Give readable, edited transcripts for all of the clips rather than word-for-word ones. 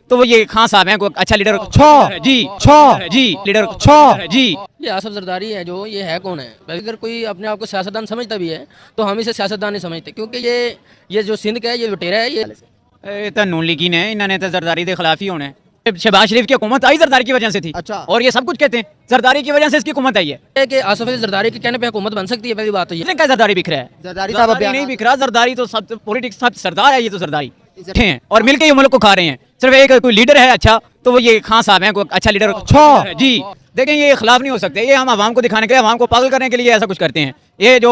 तो वो ये खान साहब हैं, कोई अच्छा लीडर जी जी लीडर जी। ये आसफ जरदारी है जो, ये है कौन है? अगर कोई अपने आप को सियासतदान समझता भी है तो हम इसे सियासतदान नहीं समझते, क्योंकि ये जो सिंध का है, ये लुटेरा है। ये तो नून लीगी ने, इन्होंने तो जरदारी के खिलाफ ही होना है। शहबाज शरीफ की हुकूमत आई जरदारी की वजह से थी। अच्छा। और ये सब कुछ कहते हैं जरदारी की वजह से इसकी हुकूमत आई है। कि आसफ अली जरदारी के कहने पे हुकूमत बन सकती है, पहली बात तो ये। इसने क्या जरदारी बिखरा है? जरदारी साहब अब नहीं बिखरा, जरदारी तो सब पॉलिटिक्स सब सरदार है, ये तो सरदारी हैं और मिलके ये मुल्क को खा रहे हैं। सिर्फ एक कोई लीडर है अच्छा, तो वो ये खान साहब हैं, कोई अच्छा लीडर जी। देखें ये खिलाफ नहीं हो सकते, ये हम आवाम को दिखाने के लिए, आवाम को पागल करने के लिए ऐसा कुछ करते हैं। ये जो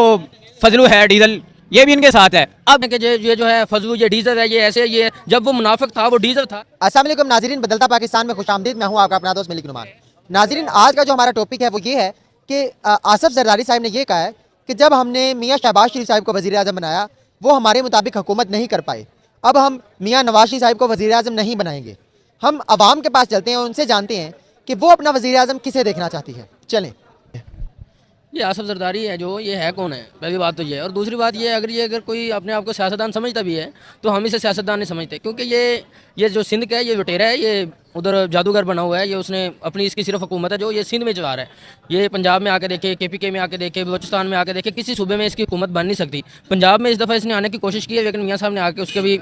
फजलू है डीजल, ये भी इनके साथ है। अब ये जो है फजलू, ये डीजल है, ये ऐसे, ये जब वो मुनाफिक था वो डीजल था। अस्सलाम वालेकुम नाज़रीन, बदलता पाकिस्तान में खुशामदीद। मैं हूं आपका अपना दोस्त मलिक नुमान। नाज़रीन, आज का जो हमारा टॉपिक है वो ये है कि आसफ जरदारी साहब ने ये कहा है कि जब हमने मियाँ शहबाज शरीफ साहब को वज़ीर आज़म बनाया, वो हमारे मुताबिक हुकूमत नहीं कर पाए। अब हम मियाँ नवाज शरीफ साहब को वज़ीर आज़म नहीं बनाएंगे। हम आवाम के पास चलते हैं और उनसे जानते हैं कि वो अपना वज़ीर आज़म किसे देखना चाहती है। चलें। ये आसफ जरदारी है जो, ये है कौन है? पहली बात तो ये। और दूसरी बात ये, अगर कोई अपने आप को सियासतदान समझता भी है तो हम इसे सियासतदान नहीं समझते, क्योंकि ये जो सिंध का है, ये लुटेरा है। ये उधर जादूगर बना हुआ है। ये उसने अपनी इसकी सिर्फ हुकूमत है जो ये सिंध में चला रहा है। ये पंजाब में आके देखे, KPK में आके देखे, बलूचिस्तान में आके देखे, किसी सूबे में इसकी हुकूमत बन नहीं सकती। पंजाब में इस दफ़ा इसने आने की कोशिश की है, लेकिन मियाँ साहब ने आके उसके भी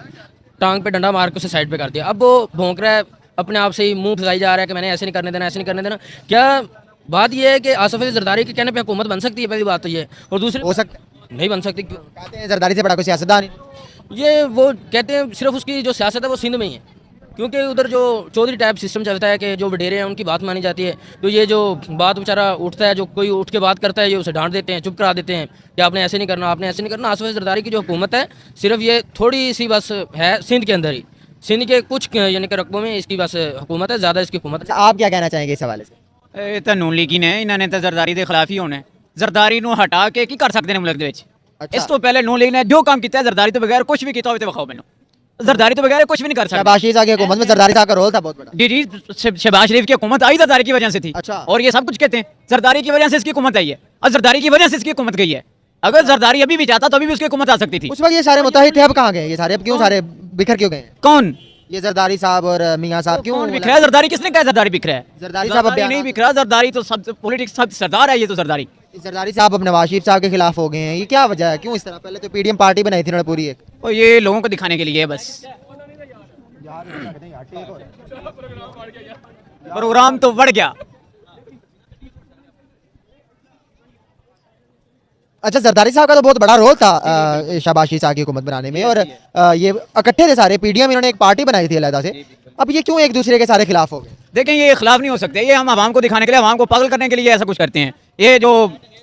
टांग पे डंडा मार के उसे साइड पे कर दिया। अब वो भौंक रहा है, अपने आप से ही मुंह फैलाई जा रहा है कि मैंने ऐसे नहीं करने देना, ऐसे नहीं करने देना। क्या बात यह है कि आसफ अली जरदारी के कहने पे हुकूमत बन सकती है? पहली बात तो ये। और दूसरी, हो सकता नहीं बन सकती। क्यों? कहते हैं जरदारी से बड़ा कोई सियासतदान नहीं। ये वो कहते हैं सिर्फ उसकी जो सियासत है वो सिंध में ही है, क्योंकि उधर जो चौधरी टाइप सिस्टम चलता है कि जो वडेरे हैं उनकी बात मानी जाती है। तो ये जो बात बेचारा उठता है, जो कोई उठ के बात करता है, ये उसे डांट देते हैं, चुप करा देते हैं कि आपने ऐसे नहीं करना, आपने ऐसे नहीं करना। आसफ अली जरदारी की जो हुकूमत है, सिर्फ ये थोड़ी सी बस है सिंध के अंदर ही, सिंध के कुछ यानी कि रकबों में इसकी बस हुकूमत है, ज़्यादा इसकी हुकूमत है। आप क्या कहना चाहेंगे इस हवाले से? ये तो नून लीगी ने, इन्होंने तो जरदारी के खिलाफ ही होना है। जरदारी नू हटा के की कर सकते हैं मुल्क दे विच। अच्छा। इस तो पहले नून लीग ने जो काम किया जरदारी तो बगैर कुछ भी किया होवे तो विखाओ मैनू। जरदारी तो बगैर कुछ भी नहीं कर सकता। शहबाज शरीफ साहब की हुकूमत में जरदारी साहब का रोल था बहुत बड़ा। जी शहबाज शरीफ की हुकूमत आई जरदारी की वजह से थी। अच्छा। और ये सब कुछ कहते हैं जरदारी की वजह से इसकी हुकूमत आई है, और जरदारी की वजह से इसकी हुकूमत गई है। अगर जरदारी अभी भी चाहता तो अभी भी उसकी हुकूमत आ सकती थी। उस वक्त ये सारे मुत्तहिद थे, अब कहाँ गए ये सारे? अब क्यों सारे बिखर क्यों गए? कौन? ये जरदारी साहब और मियाँ साहब क्यों बिखरा है जरदारी? किसने कहा जरदारी बिखरा है? जरदारी साहब अब नहीं बिखरा, जरदारी तो सब पॉलिटिक्स सब सरदार है। ये तो जरदारी जरदारी साहब अब नवाज शरीफ साहब के खिलाफ हो गए हैं, ये क्या वजह है? क्यों इस तरह? पहले तो PDM पार्टी बनाई थी उन्होंने पूरी एक। और ये लोगों को दिखाने के लिए है बस। प्रोग्राम तो बढ़ गया। अच्छा, जरदारी साहब का तो बहुत बड़ा रोल था शहबाज शरीफ साहब की हुकूमत बनाने में, और ये इकट्ठे थे सारे PDM, इन्होंने एक पार्टी बनाई थी अलग से। अब ये क्यों एक दूसरे के सारे खिलाफ हो गए? देखें ये खिलाफ नहीं हो सकते, ये हम आवाम को दिखाने के लिए, आवाम को पागल करने के लिए ऐसा कुछ करते हैं। ये जो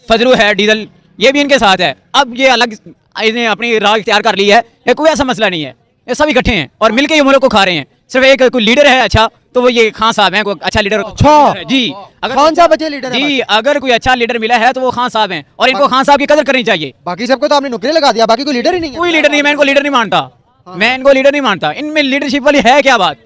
फजलू है डीजल, ये भी इनके साथ है। अब ये अलग इन्हें अपनी राह इख्तियार कर ली है, ये कोई ऐसा मसला नहीं है। ये सब इकट्ठे हैं और मिलके ये मुल्क को खा रहे हैं। सिर्फ एक कोई लीडर है अच्छा, तो वो ये खान साहब हैं, कोई अच्छा लीडर जी। अगर खान साहब अच्छे लीडर हैं जी, अगर कोई अच्छा लीडर मिला है तो वो खान साहब हैं, और इनको खान साहब की कदर करनी चाहिए। बाकी सबको तो आपने नुकरे लगा दिया, बाकी कोई लीडर ही नहीं है। कोई लीडर नहीं, मैं इनको लीडर नहीं मानता। मैं इनको लीडर नहीं मानता। इनमें लीडरशिप वाली है क्या बात?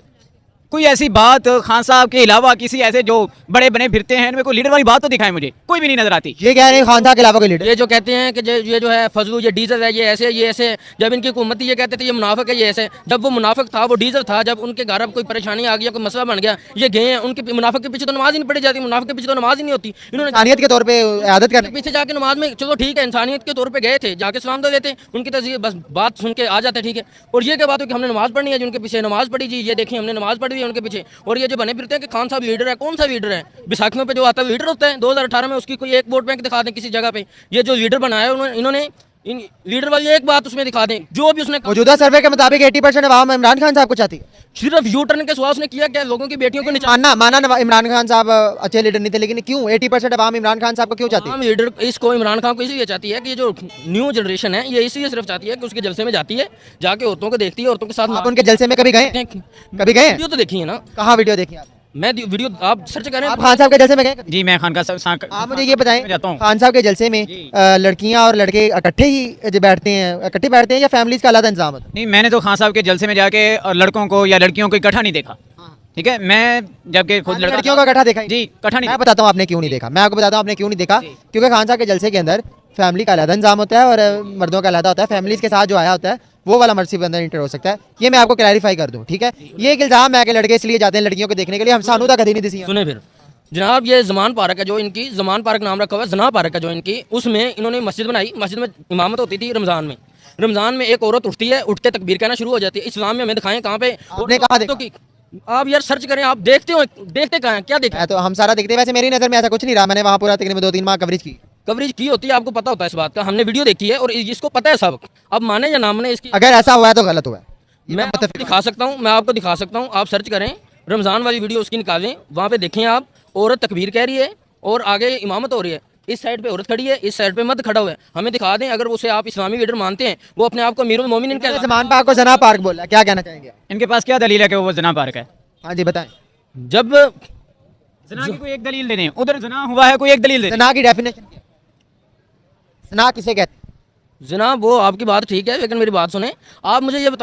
कोई ऐसी बात खान साहब के अलावा किसी ऐसे जो बड़े बने फिरते हैं, इनमें कोई लीडर वाली बात तो दिखाएं मुझे, कोई भी नहीं नजर आती। ये कह रहे हैं खान साहब के अलावा कोई लीडर? ये जो कहते हैं कि ये जो है फजलू, ये डीजल है, ये ऐसे, ये ऐसे। जब इनकी हुकूमत थी ये कहते थे ये मुनाफिक है, ये ऐसे। जब वो मुनाफिक था, वो डीजल था, जब उनके घर अब कोई परेशानी आ गई, कोई मसला बन गया, ये गए हैं। उनके मुनाफिक के पीछे तो नमाज ही नहीं पढ़ी जाती, मुनाफिक के पीछे तो नमाज ही नहीं होती। इन्होंने इंसानियत के तौर पे आदत करने पीछे जाके नमाज में, चलो ठीक है, इंसानियत के तौर पे गए थे, जाके सलाम दे देते, उनकी तस्वीर बस बात सुन के आ जाते, ठीक है। और ये क्या बात हो कि हमने नमाज पढ़नी है जी, उनके पीछे नमाज पढ़ी जी, ये देखिए हमने नमाज पढ़ी है उनके पीछे। और ये जो बने फिरते हैं कि खान साहब लीडर है, कौन सा लीडर है? बैसाखियों पे जो आता है लीडर होता है। 2018 में उसकी कोई एक वोट बैंक दिखा दें किसी जगह पे, ये जो लीडर बनाया है इन्होंने, इन लीडर वाली एक बात उसमें दिखा दें जो भी उसने। मौजूदा सर्वे के मुताबिक 80% अवाम इमरान खान साहब को चाहती है। सिर्फ यू टर्न के सवाल उसने किया क्या? लोगों की बेटियों को माना इमरान खान साहब अच्छे लीडर नहीं थे, लेकिन क्यों 80% अवाम इमरान खान साहब को क्यों चाहती है? लीडर इसको इमरान खान को इसलिए चाहती है कि ये जो न्यू जनरेशन है, ये इसलिए सिर्फ चाहती है कि उसके जलसे में जाती है, जाके औरतों को देखती है, औरतों के साथ। आप उनके जलसे में कभी गए? कभी गए? वीडियो तो देखी है ना। कहाँ वीडियो देखी आप? मैं वीडियो आप सर्च करें। आप खान साहब के जलसे में गए? जी मैं खान का आप मुझे ये बताएं, जाता हूँ खान साहब के जलसे में लड़कियां और लड़के इकट्ठे ही जो बैठते हैं या फैमिलीज का अलग इंतजाम होता है? नहीं, मैंने तो खान साहब के जलसे में जाके और लड़कों को या लड़कियों को इकट्ठा नहीं देखा। ठीक है, मैं जबकि खुद लड़कियों का इकट्ठा देखा है? जी इकट्ठा नहीं। मैं बताता हूँ आपने क्यों नहीं देखा, मैं आपको बताता हूँ आपने क्यों नहीं देखा। क्योंकि खान साहब के जलसे के अंदर फैमिली का अलग इंतजाम होता है और मर्दों का अलग होता है। फैमिलीज के साथ जो आया होता है वो वाला मस्जिद के अंदर इंटर हो सकता है। ये मैं आपको क्लैरिफाई कर दूं, ठीक है। ये एक इल्ज़ाम है कि लड़के इसलिए जाते हैं लड़कियों को देखने के लिए, हम सानू तक कभी नहीं दिसी। सुने फिर जनाब, ये जमान पार्क है जो इनकी, जमान पार्क नाम रखा हुआ है, जना पार्क है जो इनकी, उसमें इन्होंने मस्जिद बनाई। मस्जिद में इमामत होती थी रमज़ान में। रमज़ान में एक औरत उठती है, उठ के तकबीर कहना शुरू हो जाती है। इस्लाम में हमें दिखाएं कहाँ पे, आपने कहाँ देखा? की आप यार सर्च करें, आप देखते हो, देखते कहाँ हैं, क्या देखा? मैं तो हम सारा देखते हैं। वैसे मेरी नज़र में ऐसा कुछ नहीं रहा, मैंने वहाँ पूरा तकरीबन 2-3 माह कवरेज की। कवरेज की होती है, आपको पता होता है इस बात का। हमने वीडियो देखी है और इसको पता है सब। अब माने या ना माने इसकी, अगर ऐसा हुआ है तो गलत हुआ है। ये मैं आपको दिखा सकता हूँ, मैं आपको दिखा सकता हूँ। आप सर्च करें, रमज़ान वाली वीडियो उसकी निकालें, वहाँ पे देखें आप, औरत तकबीर कह रही है और आगे इमामत हो रही है। इस साइड पे औरत खड़ी है, इस साइड पे मर्द खड़ा हुआ है। हमें दिखा दें, अगर उसे आप इस्लामी लीडर मानते हैं, वो अपने आप को अमीरुल मोमिनीन इन्होंने कहता ज़मान पार्क को जना पार्क बोला, क्या कहना चाहेंगे आप? इनके पास क्या दलील है कि वो जना पार्क है? हाँ जी बताएं। है। जब जना की कोई एक दलील दे दें, उधर जना हुआ है, कोई एक दलील दे दें। जना की डेफिनेशन क्या है? जना किसे कहते हैं? जनाब वो आपकी बात ठीक है, लेकिन मेरी बात सुने। आप मुझे ये बताएं